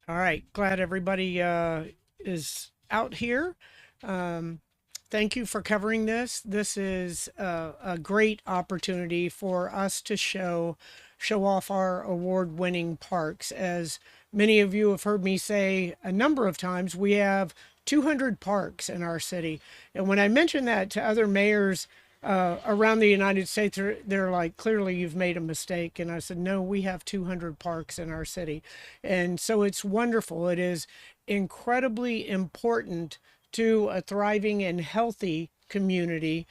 All right, glad everybody is out here. Um, Thank you for covering this. This is a great opportunity for us to show off our award-winning parks. As many of you have heard me say a number of times, we have 200 parks in our city. And when I mention that to other mayors around the United States, they're like, clearly you've made a mistake. And I said, no, we have 200 parks in our city. And so it's wonderful. It is incredibly important to a thriving and healthy community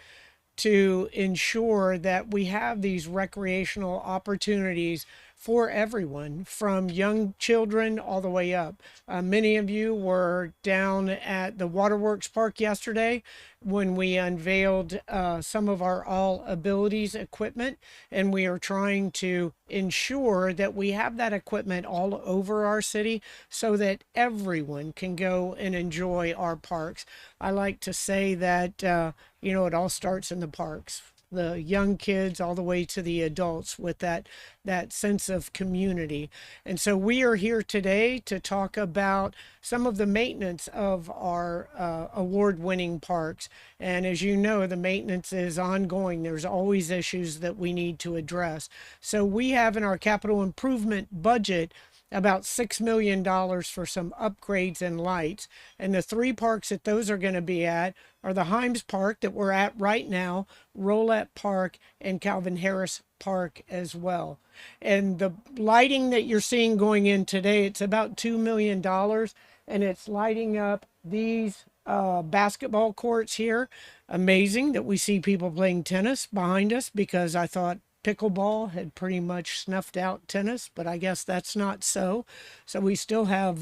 to ensure that we have these recreational opportunities for everyone from young children all the way up. Many of you were down at the Waterworks Park yesterday when we unveiled some of our all abilities equipment, and we are trying to ensure that we have that equipment all over our city so that everyone can go and enjoy our parks. I like to say that it all starts in the parks, the young kids all the way to the adults, with that sense of community. And so we are here today to talk about some of the maintenance of our award-winning parks. And as you know, the maintenance is ongoing. There's always issues that we need to address. So we have in our capital improvement budget about $6 million for some upgrades and lights. And the three parks that those are going to be at are the Himes Park that we're at right now, Rolette Park, and Calvin Harris Park as well. And the lighting that you're seeing going in today, it's about $2 million, and it's lighting up these basketball courts here. Amazing that we see people playing tennis behind us, because I thought pickleball had pretty much snuffed out tennis, but I guess that's not so. So we still have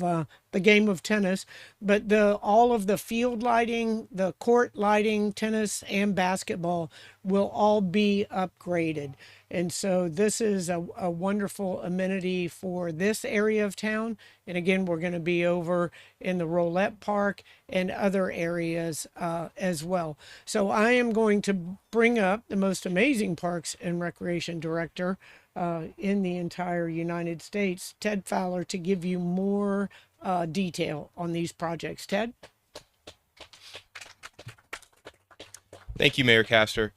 the game of tennis, but the all of the field lighting, the court lighting, tennis and basketball will all be upgraded. And so this is a wonderful amenity for this area of town. And again, we're going to be over in the Rolette Park and other areas as well. So I am going to bring up the most amazing Parks and Recreation Director in the entire United States, Ted Fowler, to give you more detail on these projects. Ted? Thank you, Mayor Castor.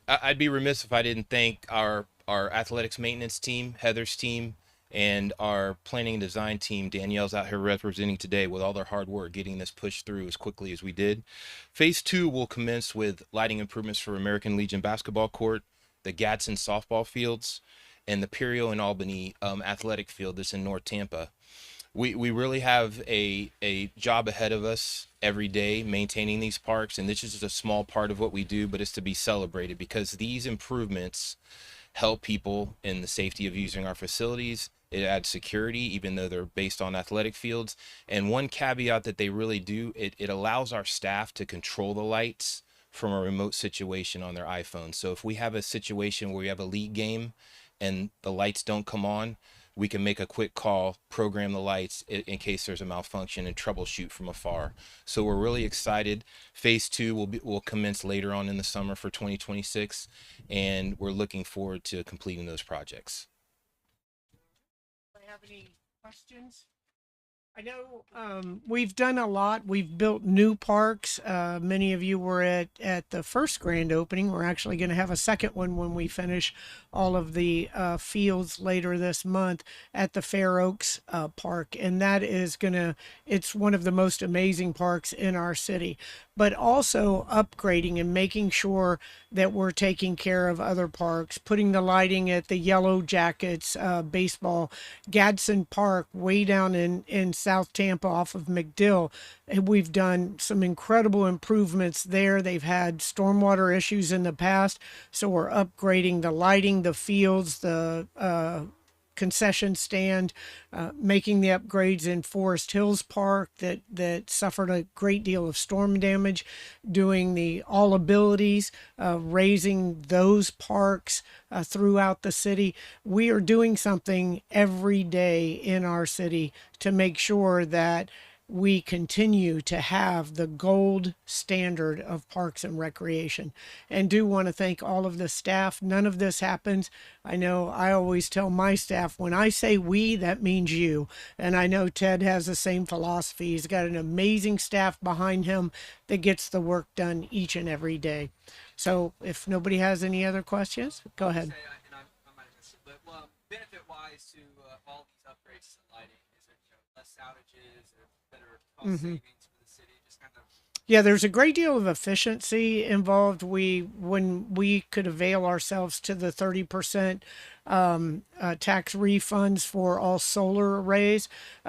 I'd be remiss if I didn't thank our athletics maintenance team, Heather's team, and our planning and design team. Danielle's out here representing today with all their hard work getting this pushed through as quickly as we did. Phase two will commence with lighting improvements for American Legion basketball court, the Gadsden softball fields, and the Perio and Albany athletic field that's in North Tampa. We really have a job ahead of us every day maintaining these parks, and this is just a small part of what we do, but it's to be celebrated because these improvements help people in the safety of using our facilities. It adds security, even though they're based on athletic fields. And one caveat that they really do, it allows our staff to control the lights from a remote situation on their iPhone. So if we have a situation where we have a league game and the lights don't come on, we can make a quick call, program the lights in case there's a malfunction, and troubleshoot from afar. So we're really excited. Phase two will commence later on in the summer for 2026, and we're looking forward to completing those projects. Do I have any questions? I know we've done a lot. We've built new parks. Many of you were at the first grand opening. We're actually going to have a second one when we finish all of the fields later this month at the Fair Oaks Park. And that is it's one of the most amazing parks in our city. But also upgrading and making sure that we're taking care of other parks, putting the lighting at the Yellow Jackets baseball, Gadsden Park way down in South Tampa off of McDill. And we've done some incredible improvements there. They've had stormwater issues in the past, so we're upgrading the lighting, the fields, the concession stand, making the upgrades in Forest Hills Park that suffered a great deal of storm damage, doing the all abilities, raising those parks throughout the city. We are doing something every day in our city to make sure that we continue to have the gold standard of parks and recreation. And do want to thank all of the staff. None of this happens. I know I always tell my staff, when I say we, that means you. And I know Ted has the same philosophy. He's got an amazing staff behind him that gets the work done each and every day. So if nobody has any other questions, go ahead. I might have missed it, but benefit-wise to all these upgrades to lighting, is there less outages or better cost savings for the city? Just kind of. Yeah, there's a great deal of efficiency involved. When we could avail ourselves to the 30% tax refunds for all solar arrays,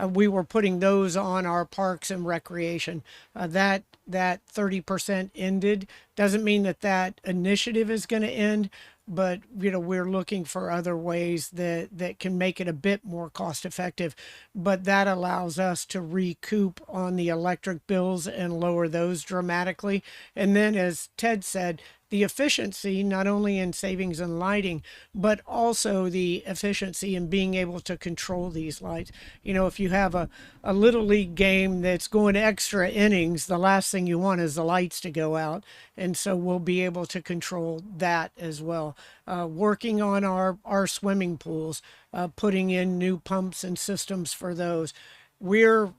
we were putting those on our parks and recreation. That 30% ended. Doesn't mean that initiative is going to end, but we're looking for other ways that can make it a bit more cost effective. But that allows us to recoup on the electric bills and lower those dramatically. And then, as Ted said, the efficiency, not only in savings and lighting, but also the efficiency in being able to control these lights. If you have a little league game that's going extra innings, the last thing you want is the lights to go out. And so we'll be able to control that as well. Working on our swimming pools, putting in new pumps and systems for those. We're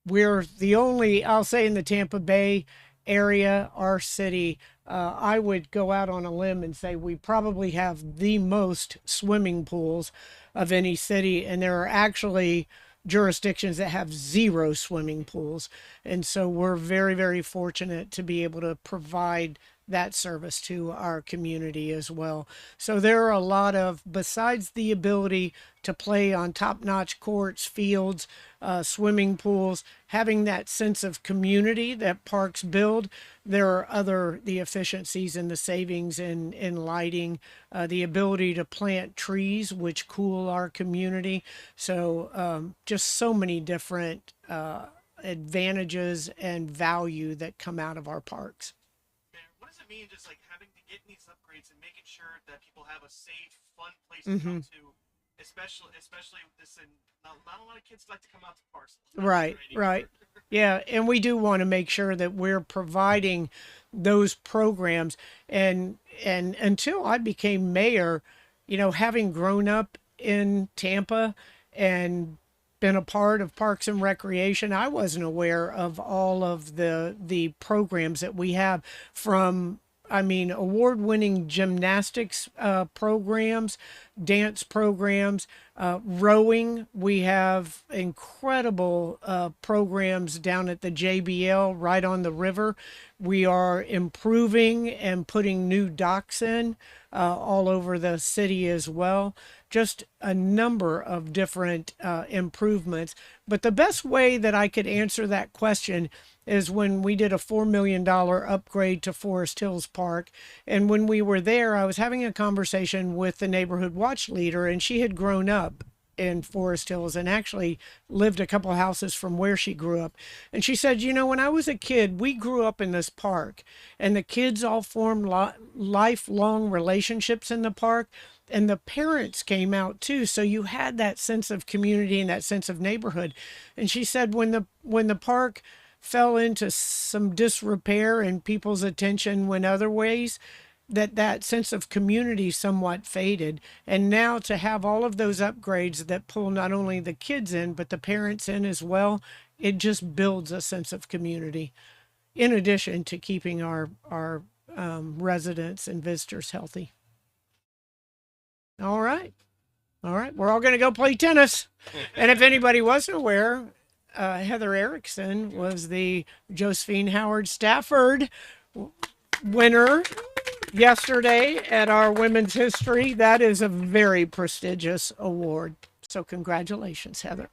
the only, I'll say, in the Tampa Bay area, our city, I would go out on a limb and say we probably have the most swimming pools of any city, and there are actually jurisdictions that have 0 swimming pools. And so we're very, very fortunate to be able to provide that service to our community as well. So there are a lot of, besides the ability to play on top-notch courts, fields, swimming pools, having that sense of community that parks build, there are the efficiencies and the savings in lighting, the ability to plant trees which cool our community. So just so many different advantages and value that come out of our parks. What does it mean just like having to get these upgrades and making sure that people have a safe, fun place to come to, especially with this, and not a lot of kids like to come out to parks. Right. Yeah, and we do want to make sure that we're providing those programs. And until I became mayor, having grown up in Tampa and been a part of Parks and Recreation, I wasn't aware of all of the programs that we have, from award-winning gymnastics programs, dance programs, rowing. We have incredible programs down at the JBL right on the river. We are improving and putting new docks in all over the city as well. Just a number of different improvements. But the best way that I could answer that question is when we did a $4 million upgrade to Forest Hills Park. And when we were there, I was having a conversation with the neighborhood watch leader, and she had grown up in Forest Hills and actually lived a couple houses from where she grew up. And she said, when I was a kid, we grew up in this park, and the kids all formed lifelong relationships in the park. And the parents came out too. So you had that sense of community and that sense of neighborhood. And she said when the park fell into some disrepair and people's attention went other ways, that sense of community somewhat faded. And now to have all of those upgrades that pull not only the kids in, but the parents in as well, it just builds a sense of community, in addition to keeping our residents and visitors healthy. All right. We're all going to go play tennis. And if anybody wasn't aware, Heather Erickson was the Josephine Howard Stafford winner yesterday at our Women's History. That is a very prestigious award. So congratulations, Heather.